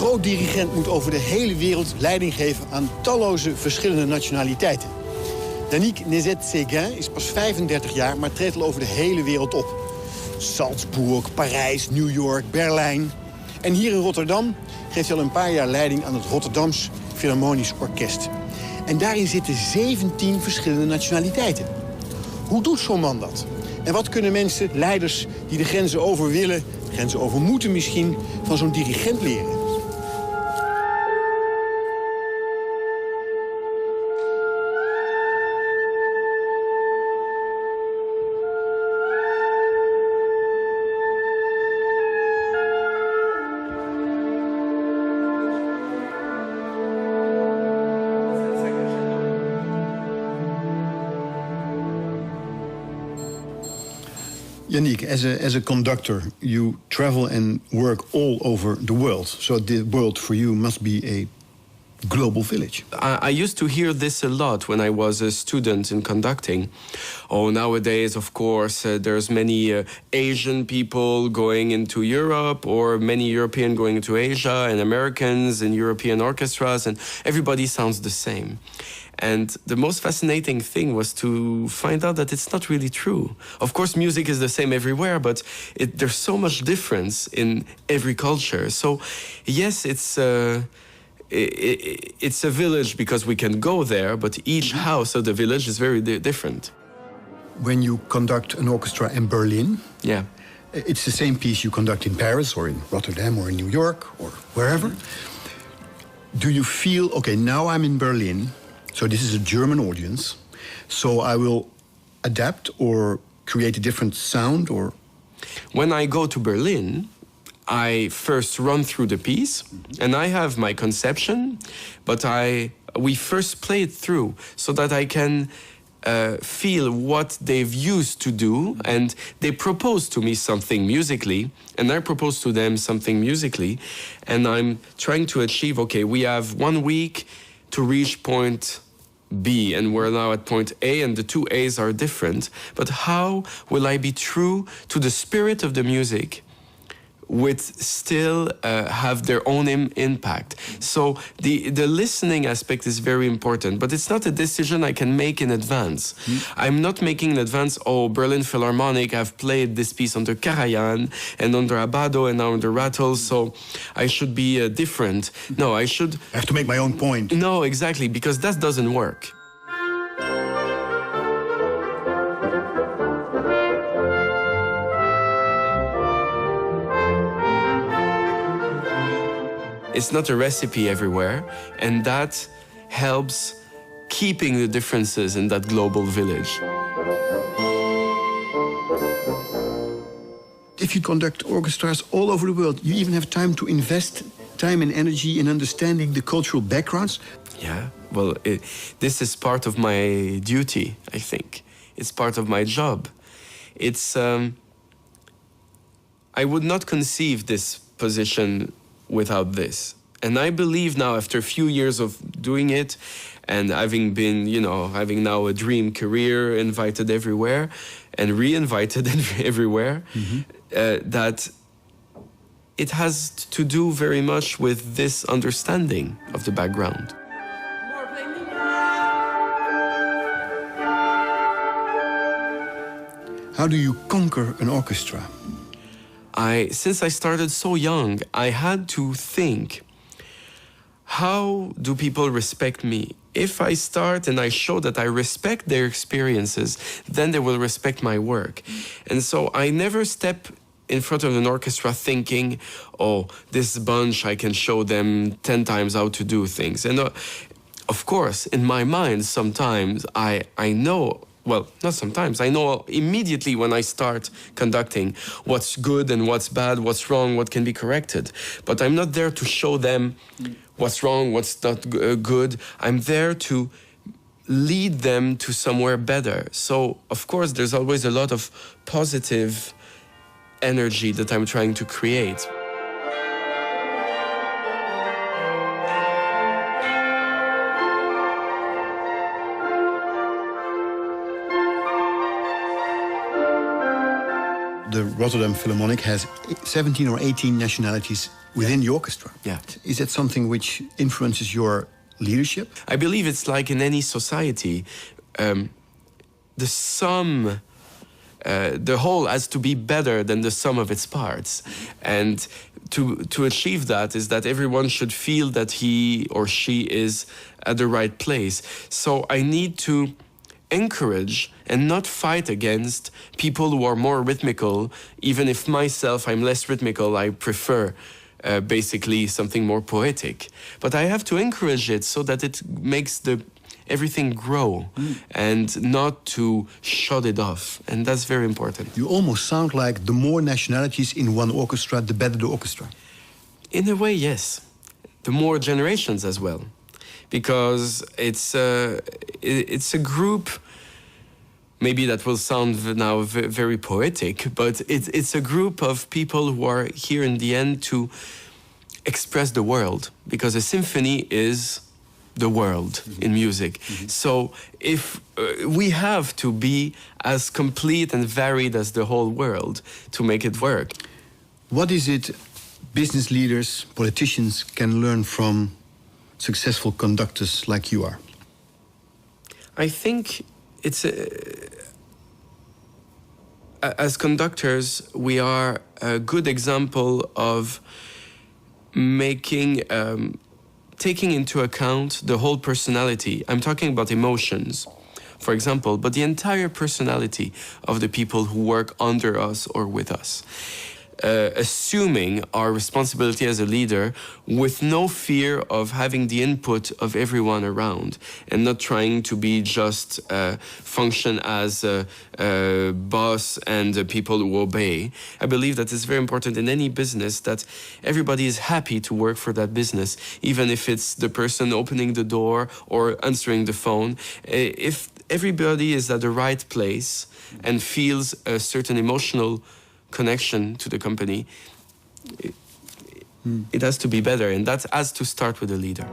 groot dirigent moet over de hele wereld leiding geven aan talloze verschillende nationaliteiten. Yannick Nézet-Séguin is pas 35 jaar, maar treedt al over de hele wereld op. Salzburg, Parijs, New York, Berlijn. En hier in Rotterdam geeft hij al een paar jaar leiding aan het Rotterdams Philharmonisch Orkest. En daarin zitten 17 verschillende nationaliteiten. Hoe doet zo'n man dat? En wat kunnen mensen, leiders die de grenzen over willen, grenzen over moeten misschien, van zo'n dirigent leren? Yannick, as a conductor, you travel and work all over the world. So the world for you must be a global village. I used to hear this a lot when I was a student in conducting. Oh, nowadays, of course, there's many Asian people going into Europe, or many European going into Asia, and Americans in European orchestras, and everybody sounds the same. And the most fascinating thing was to find out that it's not really true. Of course, music is the same everywhere, but there's so much difference in every culture. So, yes, it's a village because we can go there, but each house of the village is very different. When you conduct an orchestra in Berlin, yeah, it's the same piece you conduct in Paris or in Rotterdam or in New York or wherever. Do you feel, okay, now I'm in Berlin, so this is a German audience, so I will adapt or create a different sound? Or when I go to Berlin, I first run through the piece, and I have my conception, but we first play it through so that I can feel what they've used to do, and they propose to me something musically, and I propose to them something musically, and I'm trying to achieve, okay, we have 1 week to reach point B, and we're now at point A, and the two A's are different, but how will I be true to the spirit of the music with still have their own impact? So the listening aspect is very important, but it's not a decision I can make in advance. I'm not making in advance, oh, Berlin Philharmonic, I've played this piece under Karajan and under Abado and now under Rattle, so I should be different. No, I have to make my own point. No, exactly, because that doesn't work. It's not a recipe everywhere, and that helps keeping the differences in that global village. If you conduct orchestras all over the world, you even have time to invest time and energy in understanding the cultural backgrounds. Yeah, well, this is part of my duty, I think. It's part of my job. It's, I would not conceive this position without this. And I believe now, after a few years of doing it, and having been, having now a dream career, invited everywhere, and re-invited everywhere, that it has to do very much with this understanding of the background. How do you conquer an orchestra? Since I started so young, I had to think, how do people respect me? If I start and I show that I respect their experiences, then they will respect my work. And so I never step in front of an orchestra thinking, oh, this bunch, I can show them 10 times how to do things. And of course, in my mind, sometimes I know, well, not sometimes, I know immediately when I start conducting what's good and what's bad, what's wrong, what can be corrected. But I'm not there to show them what's wrong, what's not good. I'm there to lead them to somewhere better. So, of course, there's always a lot of positive energy that I'm trying to create. The Rotterdam Philharmonic has 17 or 18 nationalities within the orchestra. Yeah. Is that something which influences your leadership? I believe it's like in any society, the sum, the whole has to be better than the sum of its parts. And to achieve that is that everyone should feel that he or she is at the right place. So I need to encourage and not fight against people who are more rhythmical. Even if myself, I'm less rhythmical, I prefer basically something more poetic. But I have to encourage it so that it makes everything grow and not to shut it off. And that's very important. You almost sound like the more nationalities in one orchestra, the better the orchestra. In a way, yes. The more generations as well. Because it's a group, maybe that will sound now very poetic, but it's a group of people who are here in the end to express the world, because a symphony is the world in music. So if we have to be as complete and varied as the whole world to make it work. What is it business leaders, politicians can learn from successful conductors like you are? I think it's as conductors, we are a good example of taking into account the whole personality. I'm talking about emotions, for example, but the entire personality of the people who work under us or with us. Assuming our responsibility as a leader with no fear of having the input of everyone around and not trying to be just function as a boss and people who obey. I believe that it's very important in any business that everybody is happy to work for that business, even if it's the person opening the door or answering the phone. If everybody is at the right place and feels a certain emotional connection to the company, it has to be better, and that has to start with the leader.